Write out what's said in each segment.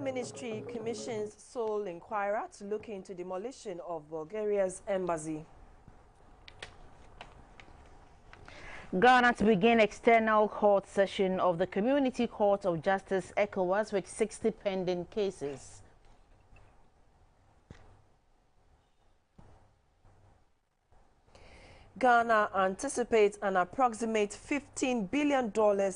Ministry commissions sole inquirer to look into demolition of Bulgaria's embassy. Ghana to begin external court session of the Community Court of Justice ECOWAS with 60 pending cases. Ghana anticipates an approximate $15 billion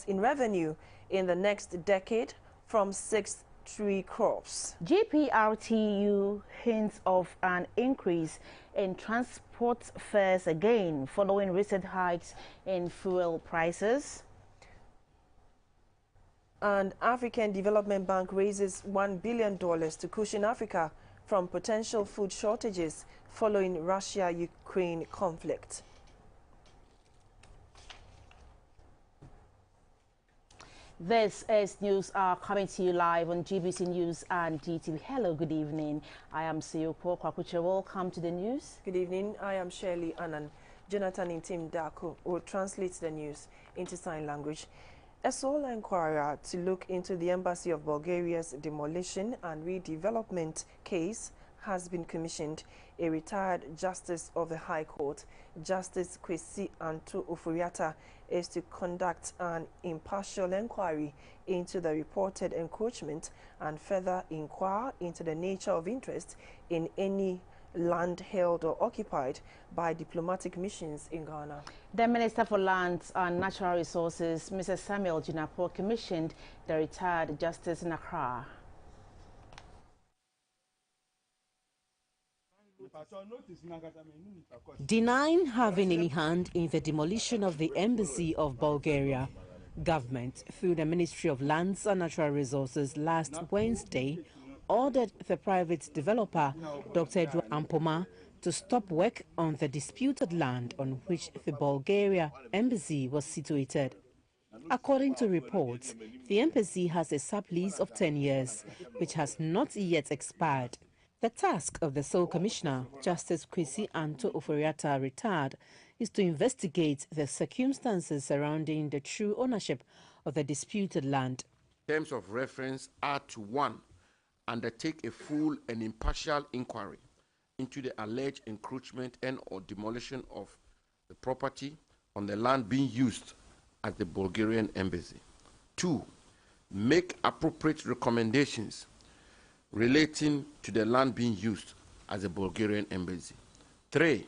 in revenue in the next decade from 6 tree crops. GPRTU hints of an increase in transport fares again following recent hikes in fuel prices. And African Development Bank raises $1 billion to cushion Africa from potential food shortages following Russia-Ukraine conflict. This is News Hour coming to you live on GBC News and DTV. Hello, good evening. I am Siyoko Kwakuche. Welcome to the news. Good evening. I am Shirley Annan. Jonathan Intim Dako will translate the news into sign language. A sole inquirer to look into the Embassy of Bulgaria's demolition and redevelopment case has been commissioned. A retired Justice of the High Court, Justice Kwesi Anto Oforiatta, is to conduct an impartial inquiry into the reported encroachment and further inquire into the nature of interest in any land held or occupied by diplomatic missions in Ghana. The Minister for Lands and Natural Resources, Mr. Samuel Jinapor, commissioned the retired Justice in Accra. Denying having any hand in the demolition of the Embassy of Bulgaria, government, through the Ministry of Lands and Natural Resources last Wednesday, ordered the private developer, Dr. Edward Ampoma, to stop work on the disputed land on which the Bulgaria Embassy was situated. According to reports, the embassy has a sublease of 10 years, which has not yet expired. The task of the sole commissioner, Justice Kwesi Anto Oforiatta, retired, is to investigate the circumstances surrounding the true ownership of the disputed land. Terms of reference are to 1. Undertake a full and impartial inquiry into the alleged encroachment and or demolition of the property on the land being used at the Bulgarian embassy. 2. Make appropriate recommendations relating to the land being used as a Bulgarian embassy. 3.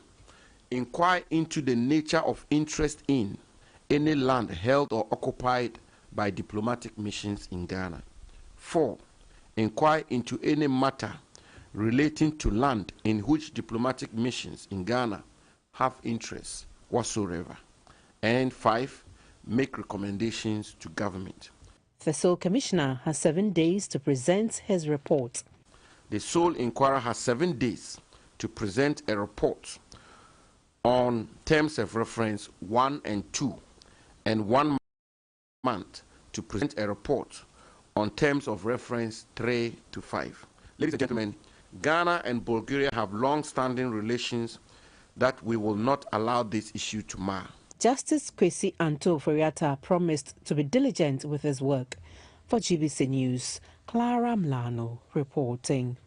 Inquire into the nature of interest in any land held or occupied by diplomatic missions in Ghana. 4. Inquire into any matter relating to land in which diplomatic missions in Ghana have interests whatsoever. And 5. Make recommendations to government. The sole commissioner has 7 days to present his report. The sole inquirer has 7 days to present a report on terms of reference 1 and 2, and 1 month to present a report on terms of reference 3 to 5. Ladies and gentlemen, Ghana and Bulgaria have long-standing relations that we will not allow this issue to mar. Justice Kwesi Anto Oforiatta promised to be diligent with his work. For GBC News, Clara Mlano reporting.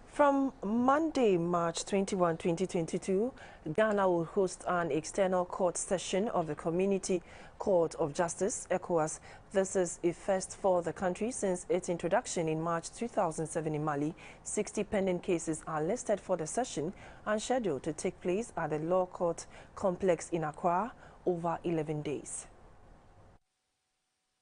From Monday, March 21, 2022, Ghana will host an external court session of the Community Court of Justice, ECOWAS. This is a first for the country since its introduction in March 2007 in Mali. 60 pending cases are listed for the session and scheduled to take place at the Law Court Complex in Accra over 11 days.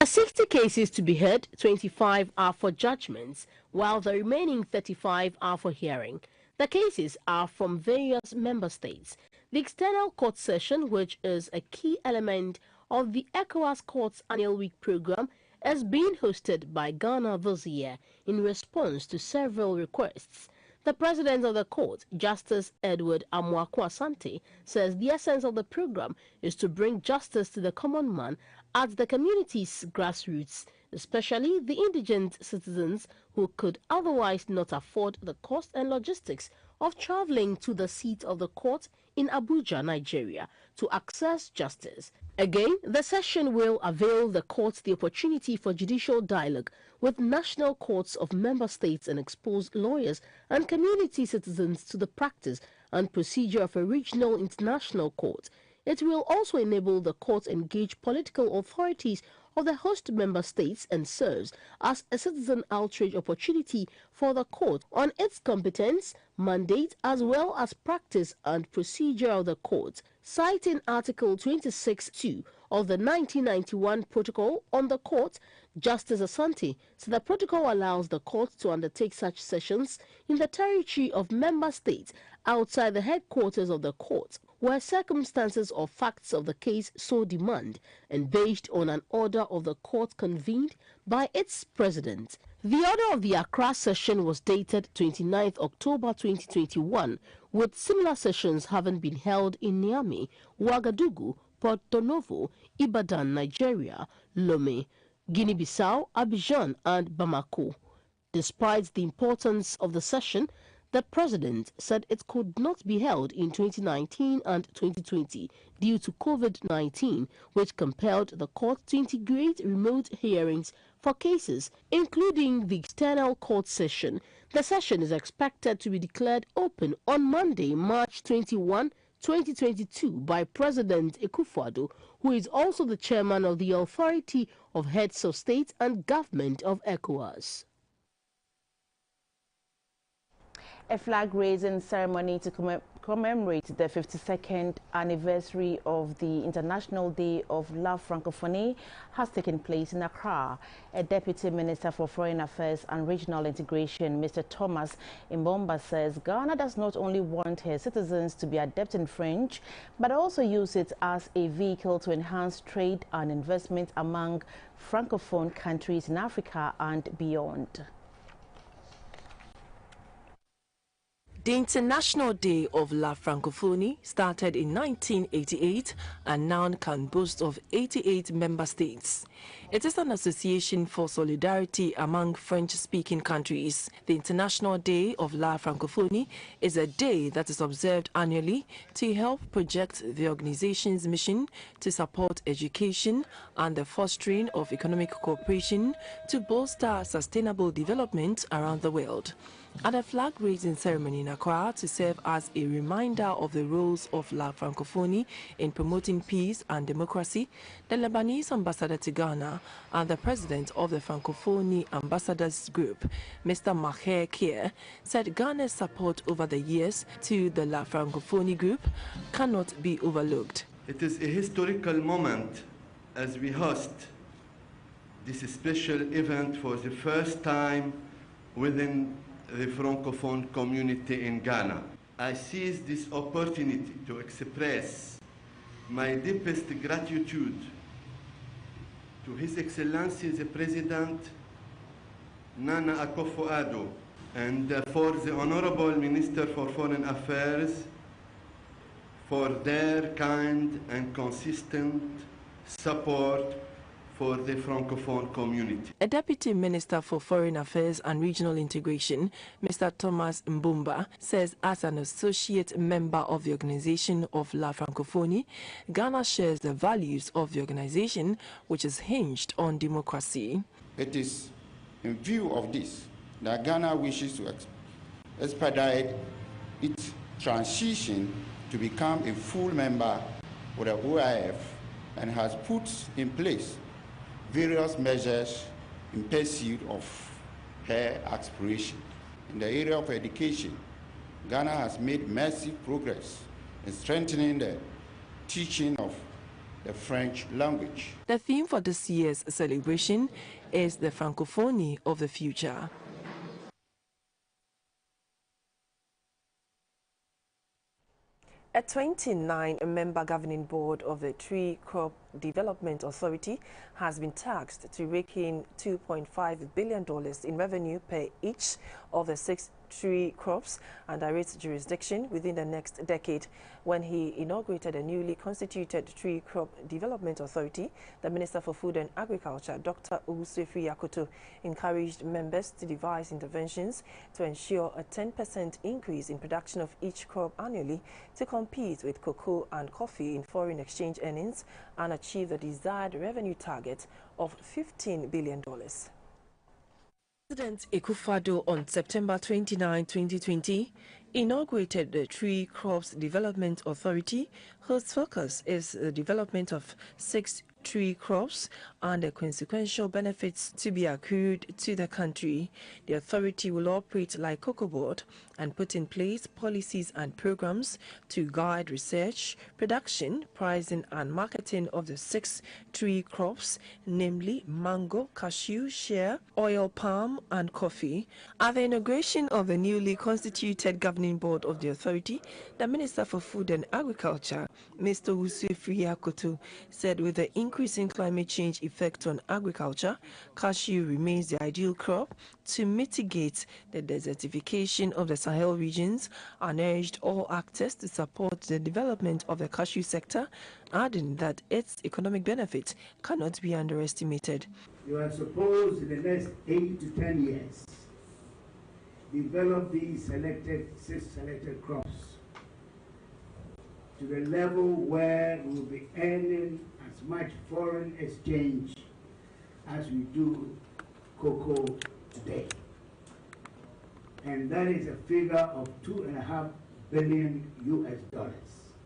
60 cases to be heard, 25 are for judgments, while the remaining 35 are for hearing. The cases are from various member states. The external court session, which is a key element of the ECOWAS Court's annual week program is being hosted by Ghana this year in response to several requests. The president of the court, Justice Edward Amoako-Asante, says the essence of the program is to bring justice to the common man at the community's grassroots, especially the indigent citizens who could otherwise not afford the cost and logistics of traveling to the seat of the court in Abuja, Nigeria, to access justice. Again, the session will avail the courts the opportunity for judicial dialogue with national courts of member states and expose lawyers and community citizens to the practice and procedure of a regional international court. It will also enable the courts engage political authorities of the host member states and serves as a citizen outrage opportunity for the court on its competence, mandate, as well as practice and procedure of the court. Citing Article 26(2) of the 1991 Protocol on the Court, Justice Asante said the protocol allows the court to undertake such sessions in the territory of member states outside the headquarters of the court, where circumstances or facts of the case so demand, and based on an order of the court convened by its president. The order of the Accra session was dated 29th October 2021, with similar sessions having been held in Niamey, Ouagadougou, Porto Novo, Ibadan, Nigeria, Lomé, Guinea-Bissau, Abidjan, and Bamako. Despite the importance of the session, the president said it could not be held in 2019 and 2020 due to COVID-19, which compelled the court to integrate remote hearings for cases, including the external court session. The session is expected to be declared open on Monday, March 21, 2022 by President Akufo-Addo, who is also the chairman of the Authority of Heads of State and Government of ECOWAS. A flag-raising ceremony to commemorate the 52nd anniversary of the International Day of La Francophonie has taken place in Accra. A Deputy Minister for Foreign Affairs and Regional Integration, Mr. Thomas Mbomba, says Ghana does not only want her citizens to be adept in French, but also use it as a vehicle to enhance trade and investment among Francophone countries in Africa and beyond. The International Day of La Francophonie started in 1988 and now can boast of 88 member states. It is an association for solidarity among French-speaking countries. The International Day of La Francophonie is a day that is observed annually to help project the organization's mission to support education and the fostering of economic cooperation to bolster sustainable development around the world. At a flag-raising ceremony in Accra to serve as a reminder of the roles of La Francophonie in promoting peace and democracy, the Lebanese ambassador to Ghana and the president of the Francophonie Ambassadors Group, Mr. Maher Kier, said Ghana's support over the years to the La Francophonie Group cannot be overlooked. It is a historical moment as we host this special event for the first time within the Francophone community in Ghana. I seize this opportunity to express my deepest gratitude to His Excellency the President Nana Akufo-Addo and for the Honorable Minister for Foreign Affairs for their kind and consistent support for the Francophone community. A Deputy Minister for Foreign Affairs and Regional Integration, Mr. Thomas Mbomba, says as an associate member of the Organization of La Francophonie, Ghana shares the values of the organization, which is hinged on democracy. It is in view of this that Ghana wishes to expedite its transition to become a full member of the OIF and has put in place various measures in pursuit of her aspiration. In the area of education, Ghana has made massive progress in strengthening the teaching of the French language. The theme for this year's celebration is the Francophonie of the future. A 29-member governing board of the Tree Crop Development Authority has been tasked to rake in $2.5 billion in revenue per each of the 6 tree crops under its jurisdiction within the next decade. When he inaugurated a newly constituted Tree Crop Development Authority, the Minister for Food and Agriculture, Dr. Owusu Yakoto, encouraged members to devise interventions to ensure a 10% increase in production of each crop annually to compete with cocoa and coffee in foreign exchange earnings and achieve the desired revenue target of $15 billion. President Akufo-Addo on September 29, 2020, inaugurated the Tree Crops Development Authority, whose focus is the development of 6 tree crops and the consequential benefits to be accrued to the country. The authority will operate like Cocoa Board and put in place policies and programs to guide research, production, pricing and marketing of the 6 tree crops, namely mango, cashew, shea, oil palm and coffee. At the inauguration of the newly constituted governing board of the authority, the Minister for Food and Agriculture, Mr. Owusu Yakoto, said with the increasing climate change effect on agriculture, cashew remains the ideal crop to mitigate the desertification of the Sahel regions, and urged all actors to support the development of the cashew sector, adding that its economic benefit cannot be underestimated. You are supposed in the next 8 to 10 years develop these 6 selected crops to the level where we will be earning as much foreign exchange as we do cocoa today. And that is a figure of $2.5 billion US.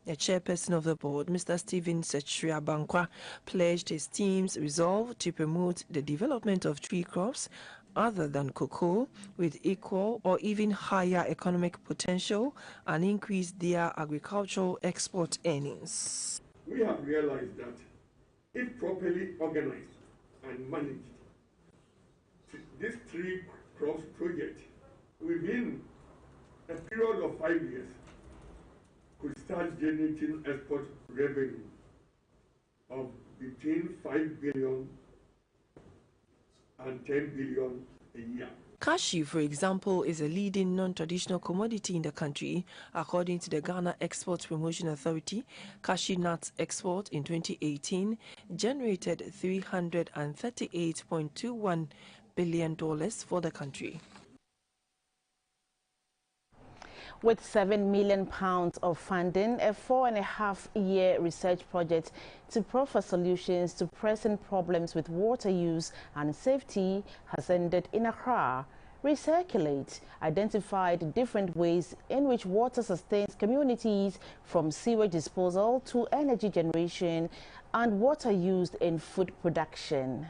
The chairperson of the board, Mr. Stephen Setriabankwa, pledged his team's resolve to promote the development of tree crops other than cocoa with equal or even higher economic potential and increase their agricultural export earnings. We have realized that if properly organized and managed, this tree crops project within a period of 5 years could start generating export revenue of between 5 billion and 10 billion a year. Cashew, for example, is a leading non-traditional commodity in the country. According to the Ghana Export Promotion Authority, cashew nuts export in 2018 generated $338.21 billion for the country. With £7 million of funding, a 4.5-year research project to proffer solutions to pressing problems with water use and safety has ended in Accra. Recirculate identified different ways in which water sustains communities, from sewage disposal to energy generation and water used in food production.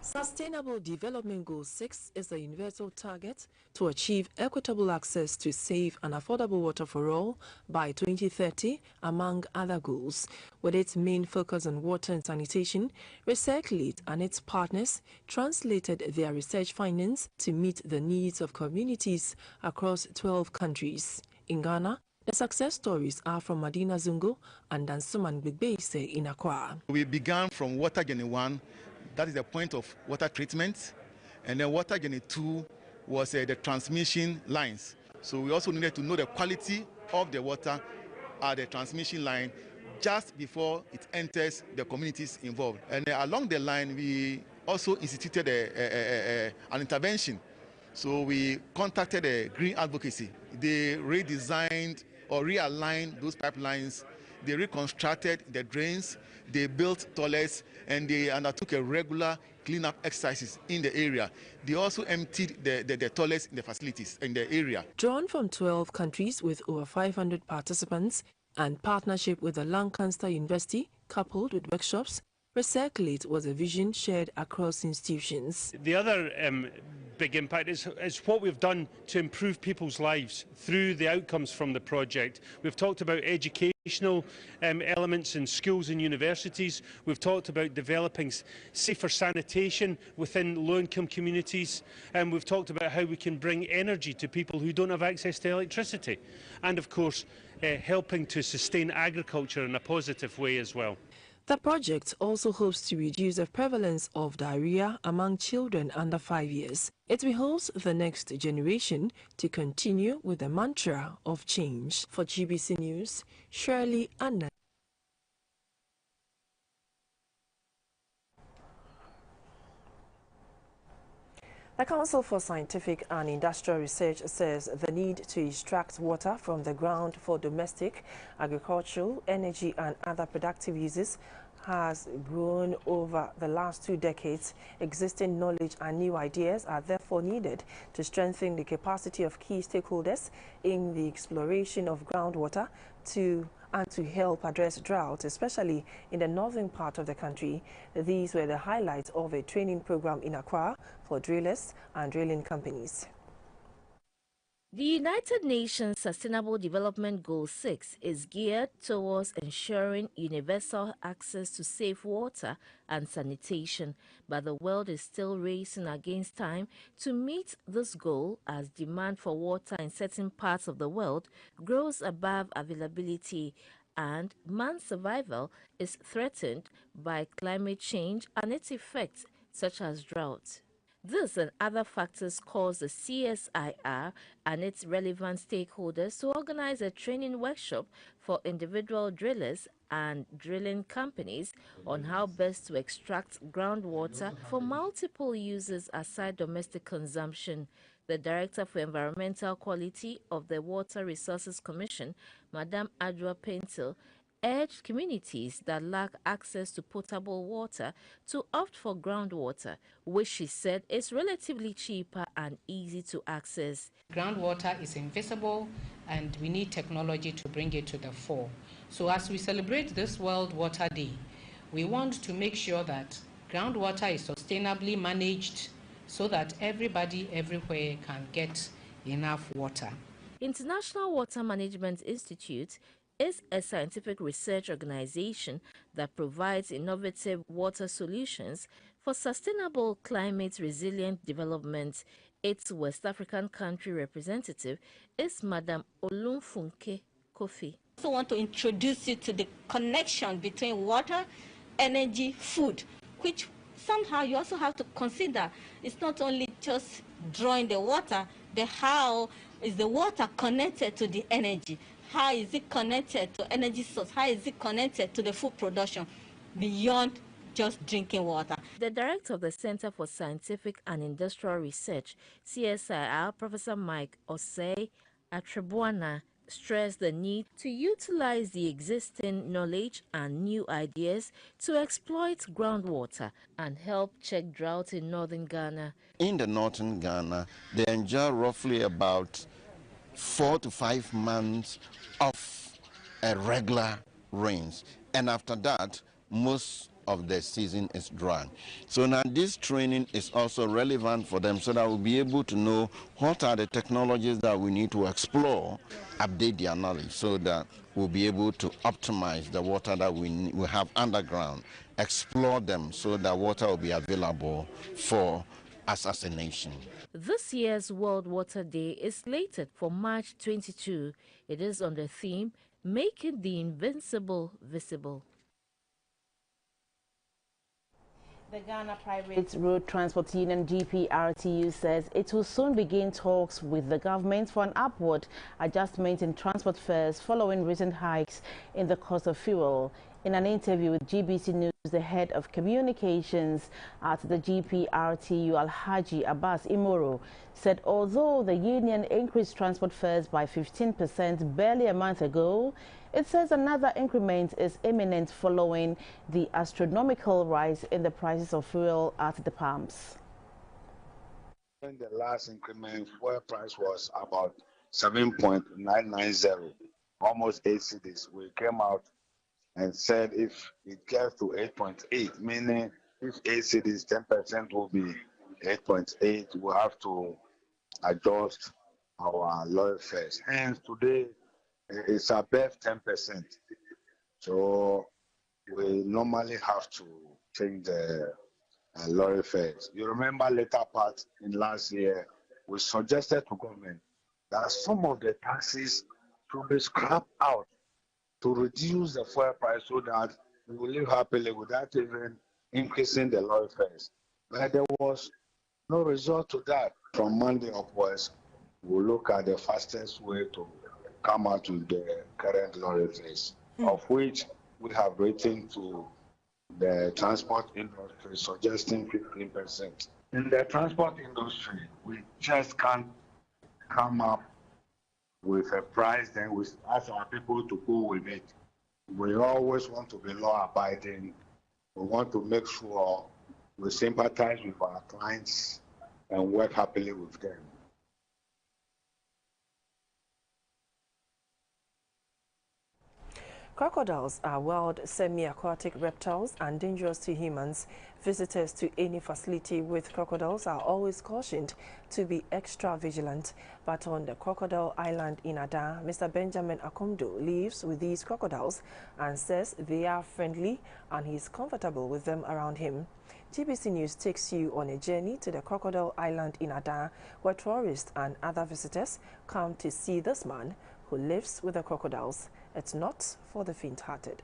Sustainable Development Goal 6 is a universal target to achieve equitable access to safe and affordable water for all by 2030, among other goals. With its main focus on water and sanitation, Recirculate and its partners translated their research findings to meet the needs of communities across 12 countries. In Ghana, the success stories are from Madina Zungo and Dansuman Bigbeise in Accra. We began from Water Journey 1. That is the point of water treatment, and then Water Journey 2 was the transmission lines. So we also needed to know the quality of the water at the transmission line just before it enters the communities involved. And along the line, we also instituted an intervention. So we contacted Green Advocacy. They redesigned or realigned those pipelines. They reconstructed the drains, they built toilets, and they undertook a regular cleanup exercises in the area. They also emptied the toilets in the facilities in the area. Drawn from 12 countries with over 500 participants and partnership with the Lancaster University, coupled with workshops, Recirculate was a vision shared across institutions. The other big impact is what we've done to improve people's lives through the outcomes from the project. We've talked about educational elements in schools and universities. We've talked about developing safer sanitation within low-income communities. And we've talked about how we can bring energy to people who don't have access to electricity. And of course, helping to sustain agriculture in a positive way as well. The project also hopes to reduce the prevalence of diarrhea among children under 5 years. It behoves the next generation to continue with the mantra of change. For GBC News, Shirley Anna. The Council for Scientific and Industrial Research says the need to extract water from the ground for domestic, agricultural, energy and other productive uses has grown over the last 2 decades. Existing knowledge and new ideas are therefore needed to strengthen the capacity of key stakeholders in the exploration of groundwater to help address drought, especially in the northern part of the country. These were the highlights of a training program in Accra for drillers and drilling companies. The United Nations Sustainable Development Goal 6 is geared towards ensuring universal access to safe water and sanitation, but the world is still racing against time to meet this goal as demand for water in certain parts of the world grows above availability, and man's survival is threatened by climate change and its effects such as drought. This and other factors caused the CSIR and its relevant stakeholders to organize a training workshop for individual drillers and drilling companies on how best to extract groundwater for multiple uses aside domestic consumption. The Director for Environmental Quality of the Water Resources Commission, Madam Adwa Pentil, urged communities that lack access to potable water to opt for groundwater, which she said is relatively cheaper and easy to access. Groundwater is invisible and we need technology to bring it to the fore. So as we celebrate this World Water Day, we want to make sure that groundwater is sustainably managed so that everybody everywhere can get enough water. International Water Management Institute is a scientific research organization that provides innovative water solutions for sustainable climate-resilient development. Its West African country representative is Madam Olumfunke Kofi. I also want to introduce you to the connection between water, energy, food, which somehow you also have to consider. It's not only just drawing the water, but how is the water connected to the energy? How is it connected to energy source? How is it connected to the food production beyond just drinking water? The director of the Center for Scientific and Industrial Research, CSIR, Professor Mike Osei Atrebuana, stressed the need to utilize the existing knowledge and new ideas to exploit groundwater and help check drought in northern Ghana. In the northern Ghana, they enjoy roughly about 4 to 5 months of regular rains, and after that most of the season is dry. So now this training is also relevant for them so that we'll be able to know what are the technologies that we need to explore, update their knowledge so that we'll be able to optimize the water that we have underground, explore them so that water will be available for us as a nation. This year's World Water Day is slated for March 22. It is on the theme, Making the Invincible Visible. The Ghana Private Road Transport Union GPRTU says it will soon begin talks with the government for an upward adjustment in transport fares following recent hikes in the cost of fuel. In an interview with GBC News, the head of communications at the GPRTU, Alhaji Abbas Imoro, said although the union increased transport fares by 15% barely a month ago, it says another increment is imminent following the astronomical rise in the prices of fuel at the pumps. In the last increment, fuel price was about 7.990, almost 8 cedis. We came out and said if it gets to 8.8, meaning if 8 cedis, 10% will be 8.8, we have to adjust our lorry fares. Hence, today it's above 10%. So we normally have to change the lorry fares. You remember later part in last year, we suggested to government that some of the taxes should be scrapped out to reduce the fuel price so that we will live happily without even increasing the lorry fares. But there was no result to that. From Monday upwards, we'll look at the fastest way to come out with the current lorry fares, of which we have written to the transport industry suggesting 15%. In the transport industry, we just can't come up with a price, then we ask our people to go with it. We always want to be law abiding. We want to make sure we sympathize with our clients and work happily with them. Crocodiles are wild, semi-aquatic reptiles and dangerous to humans. Visitors to any facility with crocodiles are always cautioned to be extra vigilant. But on the Crocodile Island in Ada, Mr. Benjamin Akomdo lives with these crocodiles and says they are friendly and he's comfortable with them around him. GBC News takes you on a journey to the Crocodile Island in Ada, where tourists and other visitors come to see this man who lives with the crocodiles. It's not for the faint-hearted.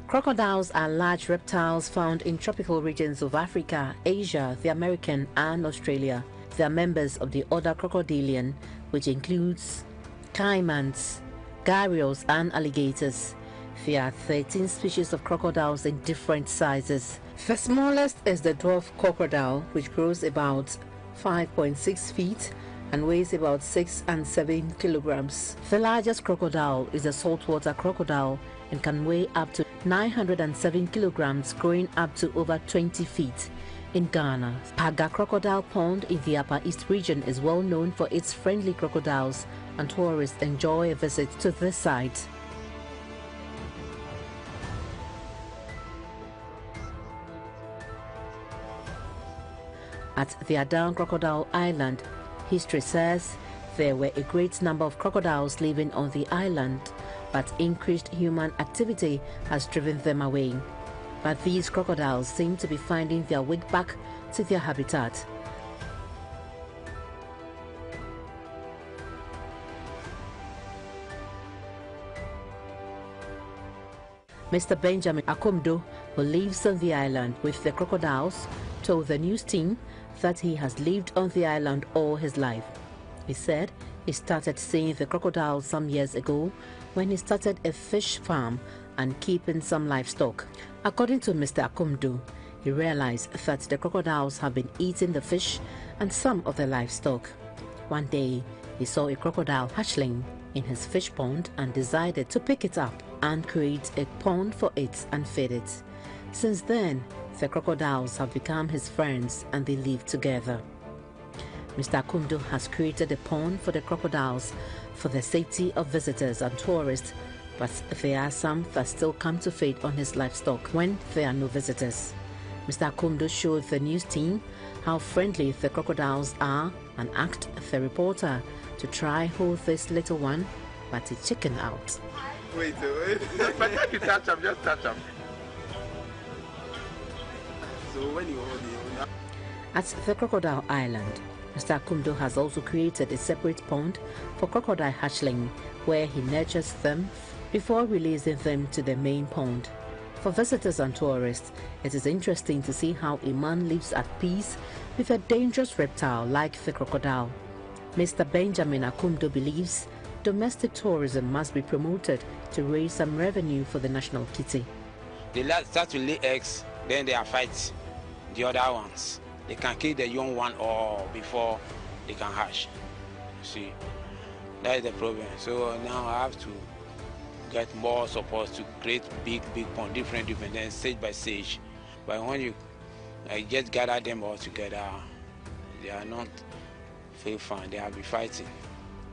Crocodiles are large reptiles found in tropical regions of Africa, Asia, the American and Australia. They are members of the order Crocodilian, which includes caimans, gharials and alligators. There are 13 species of crocodiles in different sizes. The smallest is the dwarf crocodile, which grows about 5.6 feet and weighs about 6 and 7 kilograms. The largest crocodile is a saltwater crocodile and can weigh up to 907 kilograms, growing up to over 20 feet. In Ghana, Paga Crocodile Pond in the Upper East region is well known for its friendly crocodiles, and tourists enjoy a visit to this site. At the Adan Crocodile Island, history says there were a great number of crocodiles living on the island, but increased human activity has driven them away. But these crocodiles seem to be finding their way back to their habitat. Mr. Benjamin Akomdo, who lives on the island with the crocodiles, told the news team that he has lived on the island all his life. He said he started seeing the crocodiles some years ago when he started a fish farm and keeping some livestock. According to Mr. Akomdo, he realized that the crocodiles have been eating the fish and some of the livestock. One day, he saw a crocodile hatchling in his fish pond and decided to pick it up and create a pond for it and feed it. Since then, the crocodiles have become his friends and they live together. Mr. Akomdo has created a pond for the crocodiles for the safety of visitors and tourists, but there are some that still come to feed on his livestock when there are no visitors. Mr. Akomdo showed the news team how friendly the crocodiles are and asked the reporter to try hold this little one, but he chickened out. Wait. But if you touch him, just touch him. So when you hold it, At the Crocodile Island, Mr. Akomdo has also created a separate pond for crocodile hatchling, where he nurtures them before releasing them to the main pond. For visitors and tourists, it is interesting to see how a man lives at peace with a dangerous reptile like the crocodile. Mr. Benjamin Akomdo believes domestic tourism must be promoted to raise some revenue for the national kitty. They start to lay eggs, then they are fight the other ones. They can kill the young one or before they can hatch. See, that is the problem. So now I have to get more support to create big pond, different, then stage by stage. But when you just gather them all together, they are not feel fun. They will be fighting.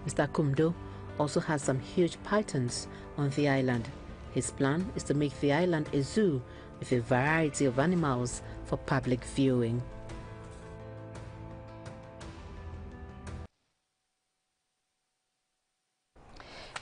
Mr. Akomdo also has some huge pythons on the island. His plan is to make the island a zoo with a variety of animals for public viewing.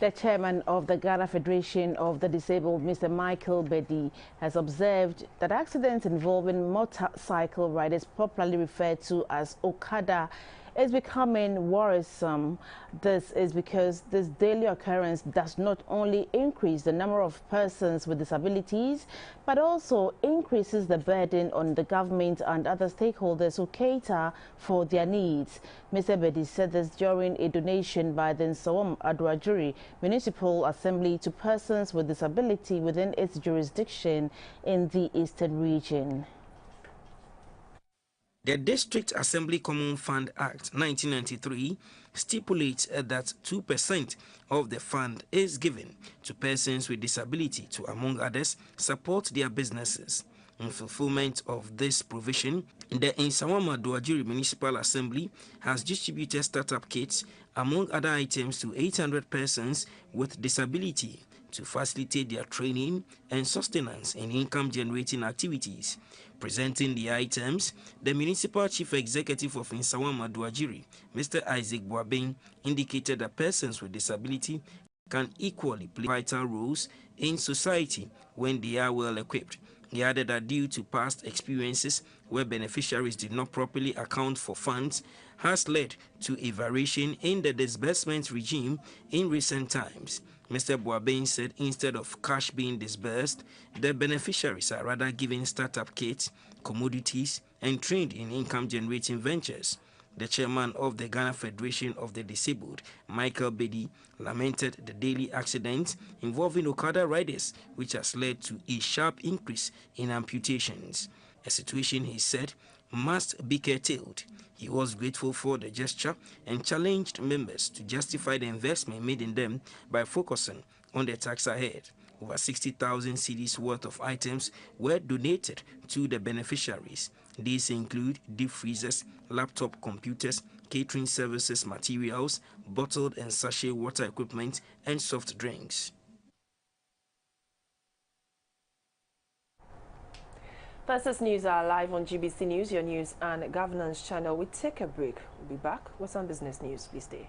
The chairman of the Ghana Federation of the Disabled, Mr. Michael Bedi, has observed that accidents involving motorcycle riders, popularly referred to as Okada, is becoming worrisome. This is because this daily occurrence does not only increase the number of persons with disabilities, but also increases the burden on the government and other stakeholders who cater for their needs. Mr. Bedi said this during a donation by the Nsawam Aduajuri Municipal Assembly to persons with disability within its jurisdiction in the Eastern region. The District Assembly Common Fund Act 1993 stipulates that 2% of the fund is given to persons with disability to, among others, support their businesses. In fulfillment of this provision, the Nsawam Aduajuri Municipal Assembly has distributed startup kits, among other items, to 800 persons with disability to facilitate their training and sustenance in income-generating activities. Presenting the items, the Municipal Chief Executive of Nsawam Aduajiri, Mr. Isaac Boabeng, indicated that persons with disability can equally play vital roles in society when they are well equipped. He added that due to past experiences where beneficiaries did not properly account for funds has led to a variation in the disbursement regime in recent times. Mr. Boabeng said instead of cash being disbursed, the beneficiaries are rather given startup kits, commodities, and trained in income-generating ventures. The chairman of the Ghana Federation of the Disabled, Michael Bedi, lamented the daily accidents involving Okada riders, which has led to a sharp increase in amputations, a situation he said must be curtailed. He was grateful for the gesture and challenged members to justify the investment made in them by focusing on the tax ahead. Over 60,000 cedis worth of items were donated to the beneficiaries. These include deep freezers, laptop computers, catering services materials, bottled and sachet water equipment, and soft drinks. Versus News are live on GBC News, your news and governance channel. We take a break. We'll be back with some business news. Please stay.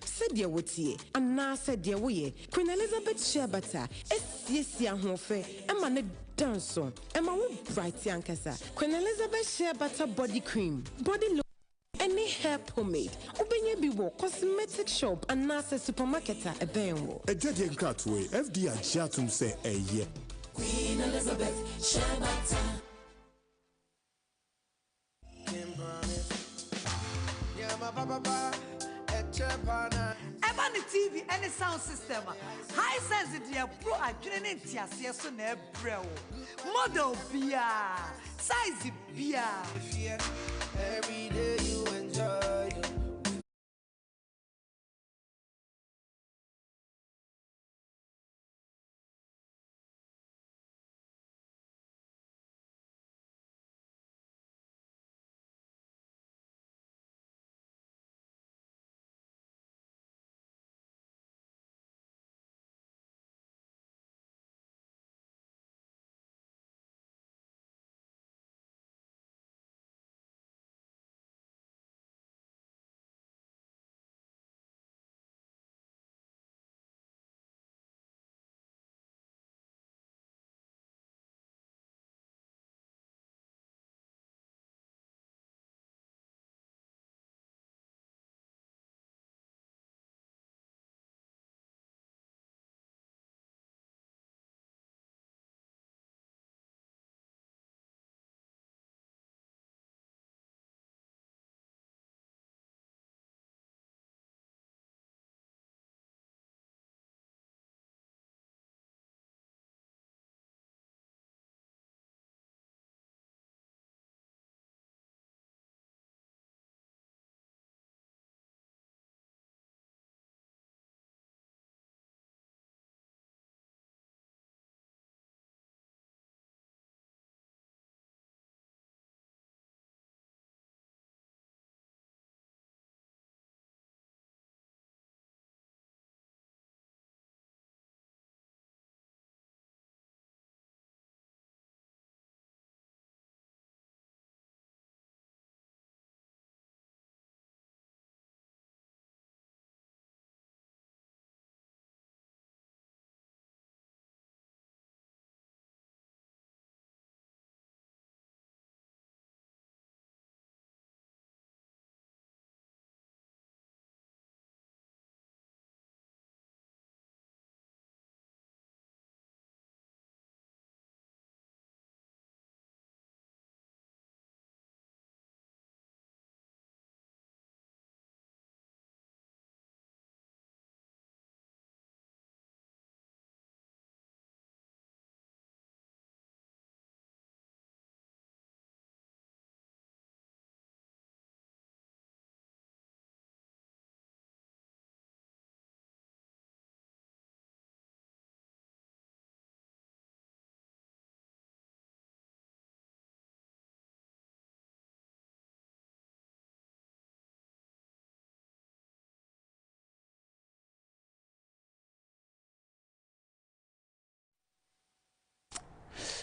Said ya wotie anna said ya woye Queen Elizabeth Sherbata esiesia hofe ema ne danso ema wo bright yankasa Queen Elizabeth Sherbata body cream body lotion any hair pomade ubenye bi wo cosmetic shop anna se supermarket a benwo ejade nkratwe FDA ajatum se eye Queen Elizabeth Sherbata Ebony TV any sound system high sensitivity pro adrenaline tiasie so na ebrel model bia size bia every day you enjoy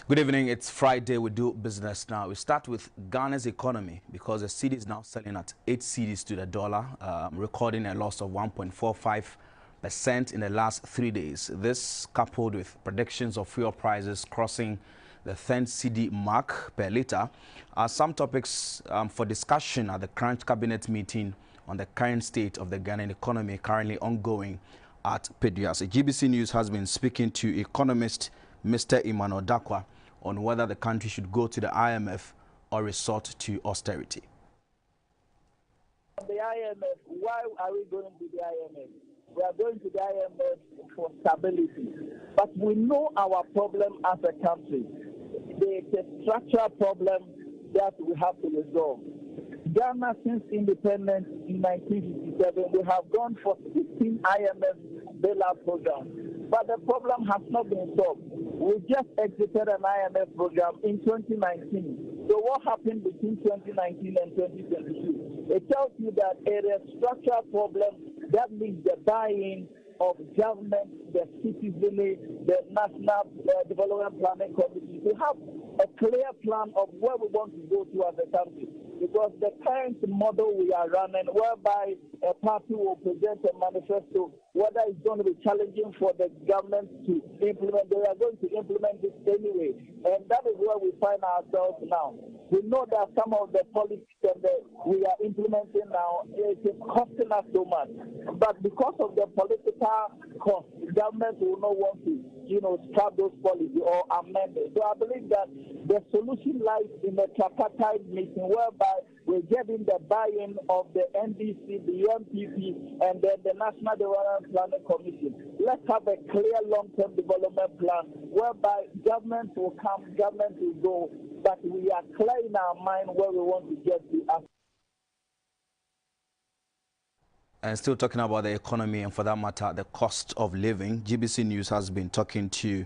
Good evening. It's Friday. We do business now. We start with Ghana's economy because the cedi is now selling at 8 cedis to the dollar, recording a loss of 1.45% in the last 3 days. This coupled with predictions of fuel prices crossing the 10 cedi mark per litre are some topics for discussion at the current cabinet meeting on the current state of the Ghanaian economy currently ongoing at Peduas. GBC News has been speaking to economist Mr. Emmanuel Dakwa on whether the country should go to the IMF or resort to austerity. The IMF, why are we going to the IMF? We are going to the IMF for stability. But we know our problem as a country. It's a structural problem that we have to resolve. Ghana, since independence in 1957, we have gone for 16 IMF bailout programs. But the problem has not been solved. We just exited an IMF program in 2019. So what happened between 2019 and 2022? It tells you that it is a structural problem that needs the buy-in of government, the citizenry, the National Development Planning Committee to have a clear plan of where we want to go to as a country. Because the current model we are running, whereby a party will present a manifesto, whether it's going to be challenging for the government to implement, they are going to implement it anyway. And that is where we find ourselves now. We know that some of the policies that we are implementing now, it is costing us so much. But because of the political cost, the government will not want to, scrap those policies or amend it. So I believe that the solution lies in a tripartite meeting whereby we're getting the buy-in of the NDC, the MPP, and then the National Development Planning Commission. Let's have a clear long-term development plan whereby government will come, government will go, but we are clear in our mind where we want to get to. And still talking about the economy and, for that matter, the cost of living, GBC News has been talking to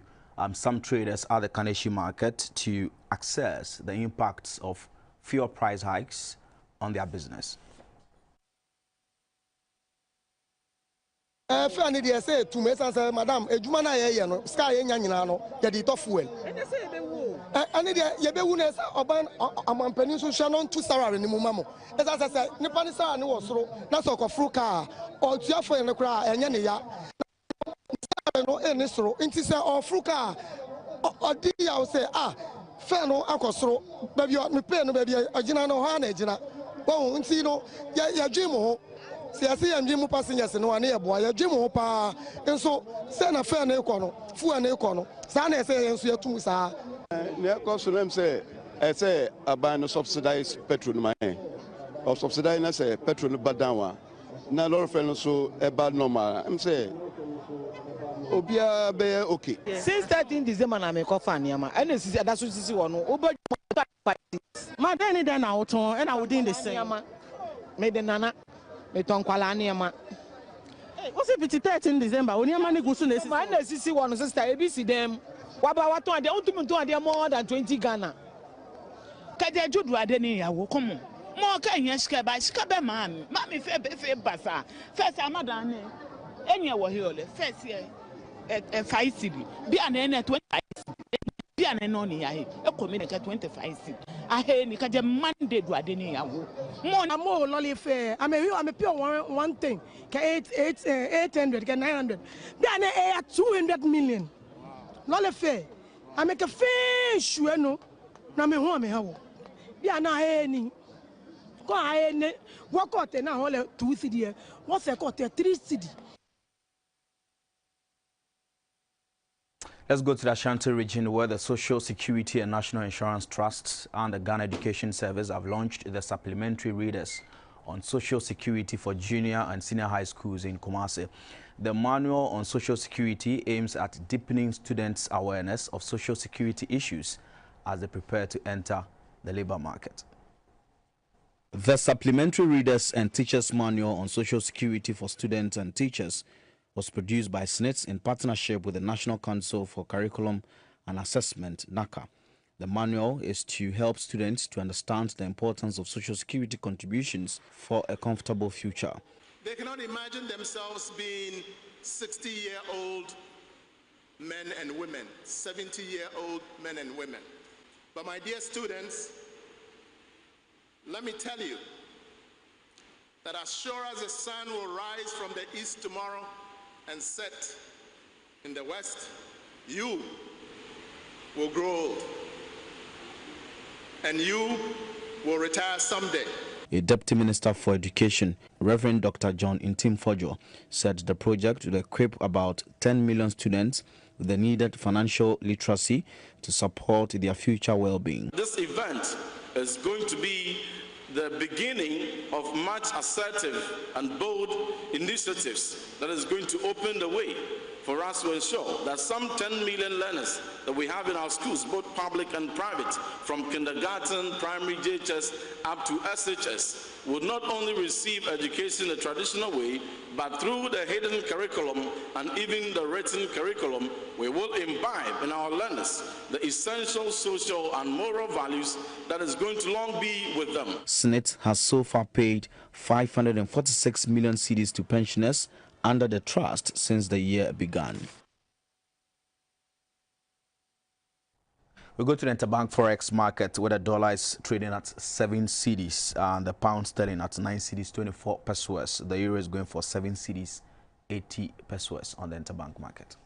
some traders at the Kaneshi market to assess the impacts of fuel price hikes on their business. Madam, sky fuel. And I'm peninsula Shannon to Sarah and Mumamo. As I said, Nipanisa and was through Nasoko Fruka or Tiafo and the cry and Yania. No, and this row, Intisa or Fruka or Dia will say, Fano Akosro, baby, me pen, baby, a Jinano Hane, Jina. Oh, Unsino, Yajimo. See, I see I'm Jim passengers and one boy, a Jim Hopa, and so send a fair Necono, Fu and Necono. Sana say, and so you're too, sir. Near say, I say, a ban of subsidized petrol in my hand. Or subsidized, I say, petrol Badawa. Now, Lord Friend, so a bad normal. I'm saying, Obia be okay. Since 13 December, I'm a coffee, and this is that's what you want. Over my Danny then out and I would in the same. Made the Nana, me Tonqualania. What's it 13 December? When your money goes to the CC one sister, ABC them. What about what the ultimate to idea more than 20 Ghana? Kaja Judu Adenia will come. More can you scare by Scabe man? Mammy Fair Bassa. First, I'm not done. Any were here, first year at 5 city. Be an end at 25. Be an end only. I committed at 25 city. I hear Nikaja Monday to Adenia. More lolly fair. I'm a pure one thing. 800, 900. Be an air 200 million. Lolly fair. I make a fish, you know. Name home, how? Be an any. Go ahead, walk out and now 2 city. What's a quarter 3 city? Let's go to the Ashanti region, where the Social Security and National Insurance Trusts and the Ghana Education Service have launched the supplementary readers on Social Security for junior and senior high schools in Kumasi. The manual on Social Security aims at deepening students' awareness of Social Security issues as they prepare to enter the labor market. The supplementary readers and teachers manual on Social Security for students and teachers was produced by SNITS in partnership with the National Council for Curriculum and Assessment, NACA. The manual is to help students to understand the importance of Social Security contributions for a comfortable future. They cannot imagine themselves being 60-year-old men and women, 70-year-old men and women. But my dear students, let me tell you that as sure as the sun will rise from the east tomorrow and set in the west, you will grow old and you will retire someday. A Deputy Minister for Education, Reverend Dr. John Intim-Fojo, said the project will equip about 10 million students with the needed financial literacy to support their future well-being. This event is going to be the beginning of much assertive and bold initiatives that is going to open the way for us to ensure that some 10 million learners that we have in our schools, both public and private, from kindergarten, primary, JHS, up to SHS, will not only receive education the traditional way, but through the hidden curriculum and even the written curriculum, we will imbibe in our learners the essential social and moral values that is going to long be with them. Senate has so far paid 546 million cedis to pensioners under the trust since the year began. We go to the interbank forex market where the dollar is trading at 7 cedis and the pound sterling at 9 cedis 24 pesos. The euro is going for 7 cedis 80 pesos on the interbank market.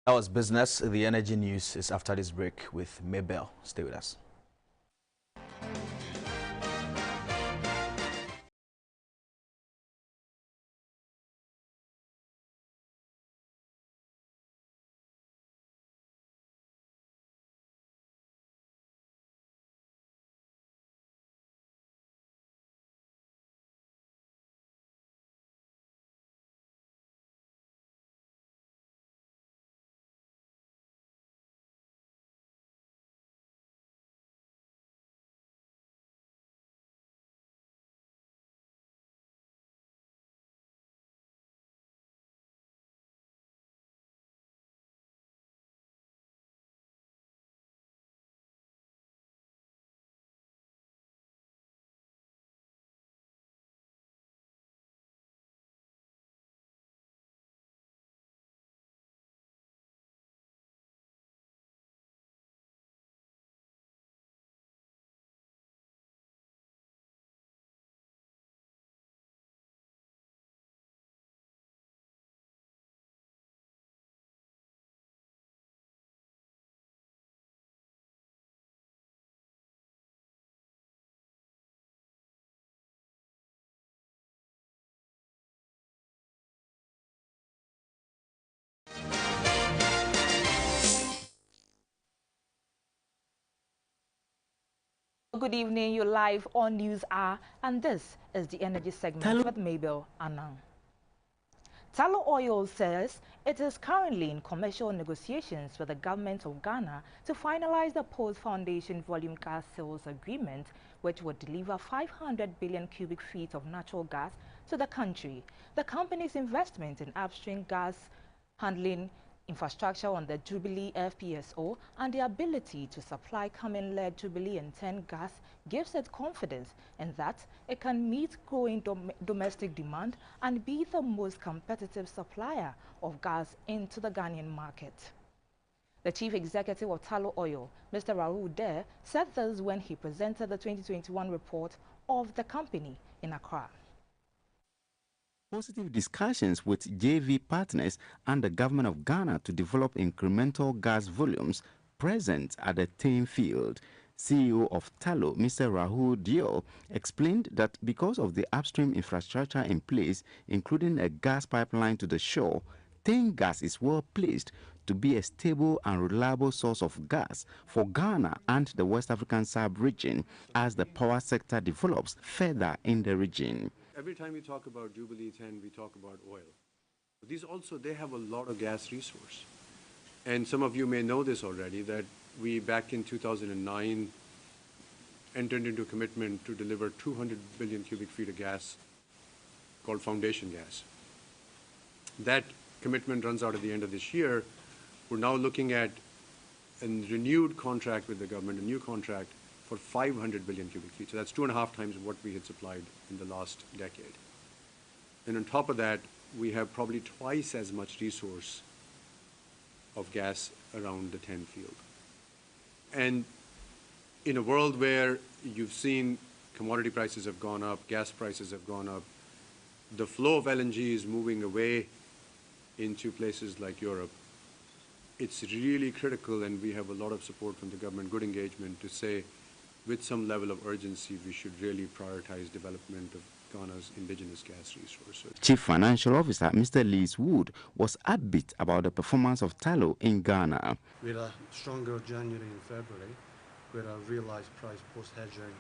That was business. The energy news is after this break with Maybell. Stay with us. Good evening, you're live on News Hour, and this is the energy segment with Mabel Anang. Tallow Oil says it is currently in commercial negotiations with the government of Ghana to finalize the post-foundation volume gas sales agreement, which would deliver 500 billion cubic feet of natural gas to the country. The company's investment in upstream gas handling infrastructure on the Jubilee FPSO and the ability to supply Carmen-led Jubilee and 10 gas gives it confidence in that it can meet growing domestic demand and be the most competitive supplier of gas into the Ghanaian market. The chief executive of Tallow Oil, Mr. Rahul Dare, said this when he presented the 2021 report of the company in Accra. positive discussions with JV partners and the government of Ghana to develop incremental gas volumes present at the Tame field. CEO of Tallow, Mr. Rahul Dior, explained that because of the upstream infrastructure in place, including a gas pipeline to the shore, Tame gas is well placed to be a stable and reliable source of gas for Ghana and the West African sub-region as the power sector develops further in the region. Every time we talk about Jubilee 10, we talk about oil. These also, they have a lot of gas resource. And some of you may know this already, that we, back in 2009, entered into a commitment to deliver 200 billion cubic feet of gas called foundation gas. That commitment runs out at the end of this year. We're now looking at a renewed contract with the government, a new contract for 500 billion cubic feet. So that's 2.5 times what we had supplied in the last decade. And on top of that, we have probably twice as much resource of gas around the 10 field. And in a world where you've seen commodity prices have gone up, gas prices have gone up, the flow of LNG is moving away into places like Europe. It's really critical, and we have a lot of support from the government, good engagement, to say with some level of urgency we should really prioritize development of Ghana's indigenous gas resources. Chief Financial Officer Mr. Lees Wood was upbeat about the performance of tallow in Ghana. We had a stronger January and February, where our realised price post-hedging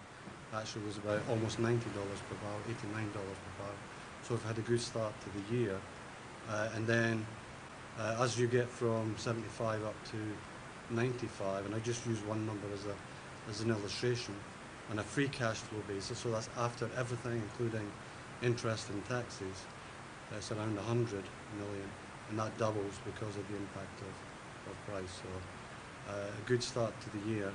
actually was about almost $90 per barrel, $89 per barrel. So we've had a good start to the year. And then as you get from 75 up to 95, and I just use one number as an illustration, on a free cash flow basis, so that's after everything, including interest and taxes, it's around 100 million, and that doubles because of the impact of price. So a good start to the year,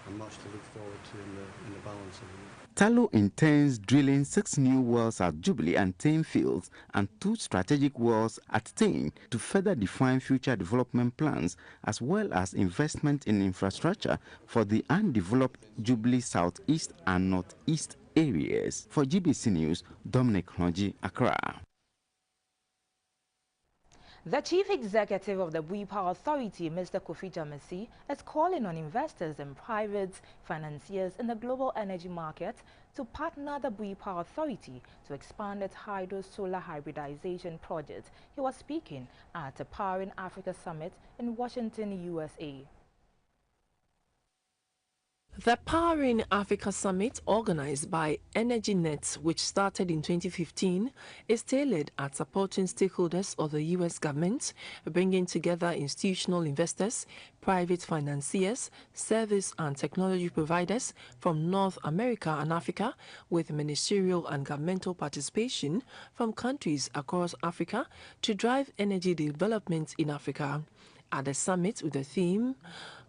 and much to look forward to in the balance of the year. Tallow intends drilling 6 new wells at Jubilee and Tame fields and 2 strategic wells at Tame to further define future development plans, as well as investment in infrastructure for the undeveloped Jubilee Southeast and Northeast areas. For GBC News, Dominic Hloji, Accra. The Chief Executive of the Bui Power Authority, Mr. Kofi Jamesi, is calling on investors and private financiers in the global energy market to partner the Bui Power Authority to expand its hydro-solar hybridization project. He was speaking at the Powering Africa Summit in Washington, USA. The Powering Africa Summit, organized by EnergyNet, which started in 2015, is tailored at supporting stakeholders of the U.S. government, bringing together institutional investors, private financiers, service and technology providers from North America and Africa, with ministerial and governmental participation from countries across Africa to drive energy development in Africa. At the summit, with the theme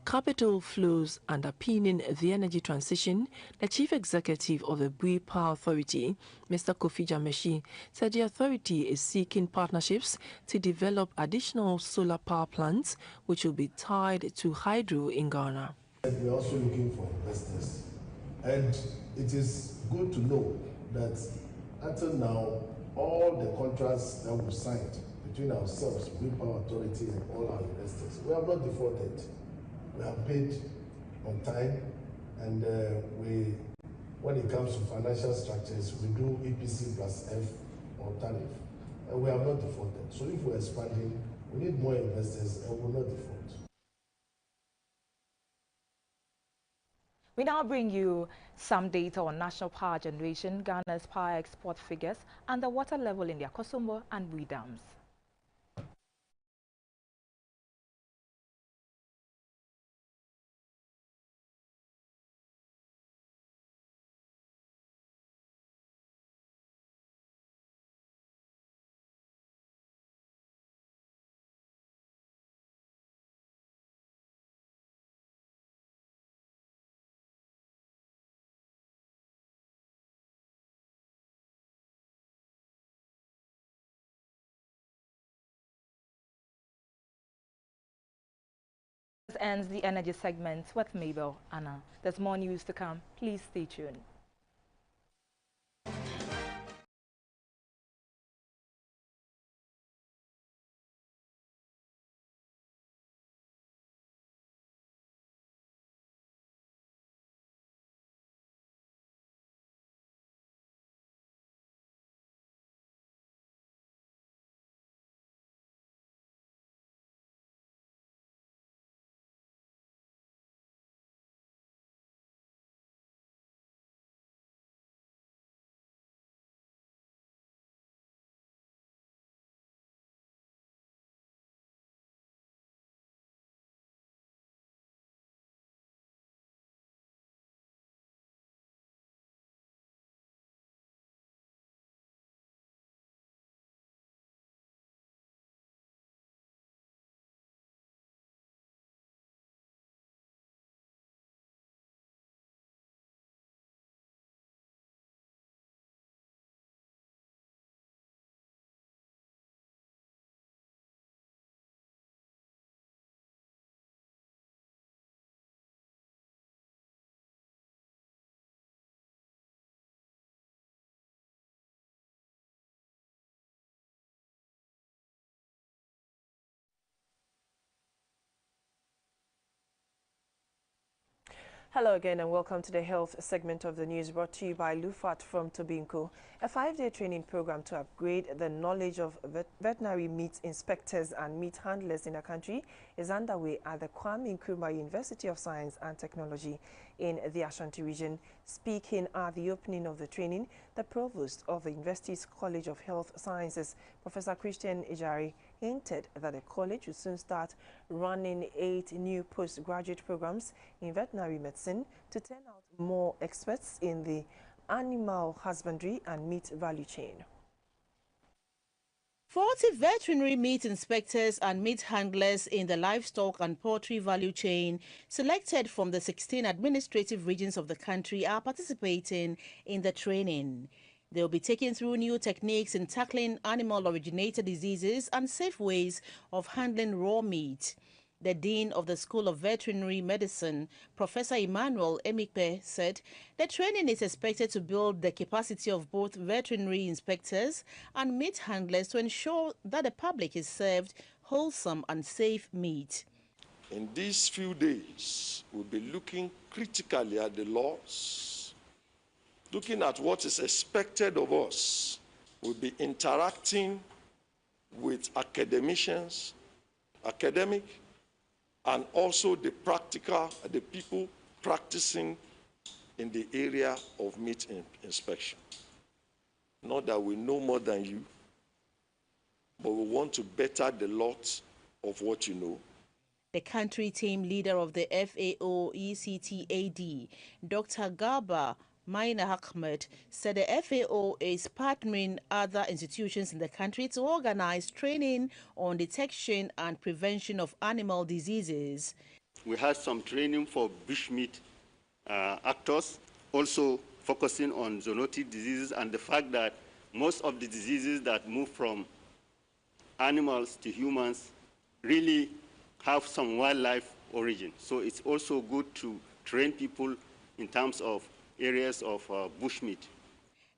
Capital Flows Underpinning the Energy Transition, the Chief Executive of the Bui Power Authority, Mr. Kofi Jamesi, said the authority is seeking partnerships to develop additional solar power plants which will be tied to hydro in Ghana. We're also looking for investors, and it is good to know that until now, all the contracts that we've signed between ourselves, Bui Power Authority, and all our investors, we have not defaulted. We have paid on time, and when it comes to financial structures, we do EPC plus F or tariff, and we have not defaulted. So if we're expanding, we need more investors, and we'll not default. We now bring you some data on national power generation, Ghana's power export figures, and the water level in the Akosombo and Bui dams. This ends the energy segment with Mabel Anna. There's more news to come. Please stay tuned. Hello again and welcome to the health segment of the news brought to you by Lufat from Tobinco. A 5-day training program to upgrade the knowledge of veterinary meat inspectors and meat handlers in the country is underway at the Kwame Nkrumah University of Science and Technology in the Ashanti region. Speaking at the opening of the training, the provost of the university's College of Health Sciences, Professor Christian Ejari, hinted that the college will soon start running 8 new postgraduate programs in veterinary medicine to turn out more experts in the animal husbandry and meat value chain. 40 veterinary meat inspectors and meat handlers in the livestock and poultry value chain selected from the 16 administrative regions of the country are participating in the training. They'll be taken through new techniques in tackling animal-originated diseases and safe ways of handling raw meat. The Dean of the School of Veterinary Medicine, Professor Emmanuel Emikpe, said the training is expected to build the capacity of both veterinary inspectors and meat handlers to ensure that the public is served wholesome and safe meat. In these few days, we'll be looking critically at the laws, looking at what is expected of us. We'll be interacting with academicians, and also the people practicing in the area of meat inspection. Not that we know more than you, but we want to better the lot of what you know. The country team leader of the FAO ECTAD, Dr. Garba Maina Ahmed, said the FAO is partnering other institutions in the country to organize training on detection and prevention of animal diseases. We had some training for bushmeat actors, also focusing on zoonotic diseases and the fact that most of the diseases that move from animals to humans really have some wildlife origin. So it's also good to train people in terms of areas of bushmeat.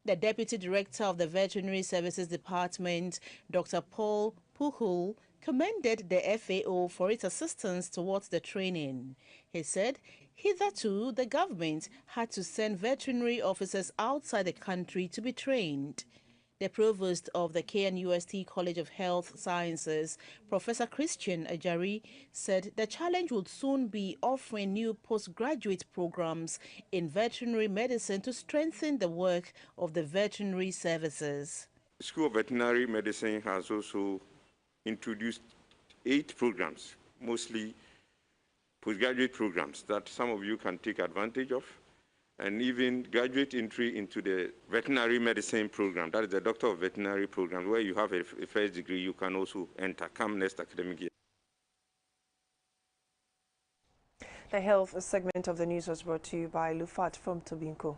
The Deputy Director of the Veterinary Services Department, Dr. Paul Puhul, commended the FAO for its assistance towards the training. He said, hitherto, the government had to send veterinary officers outside the country to be trained. The provost of the KNUST College of Health Sciences, Professor Christian Ejari, said the challenge would soon be offering new postgraduate programs in veterinary medicine to strengthen the work of the veterinary services. The School of Veterinary Medicine has also introduced 8 programs, mostly postgraduate programs that some of you can take advantage of, and even graduate entry into the veterinary medicine program. That is the Doctor of Veterinary program, where you have a first degree, you can also enter come next academic year. The health segment of the news was brought to you by Lufat from Tobinco.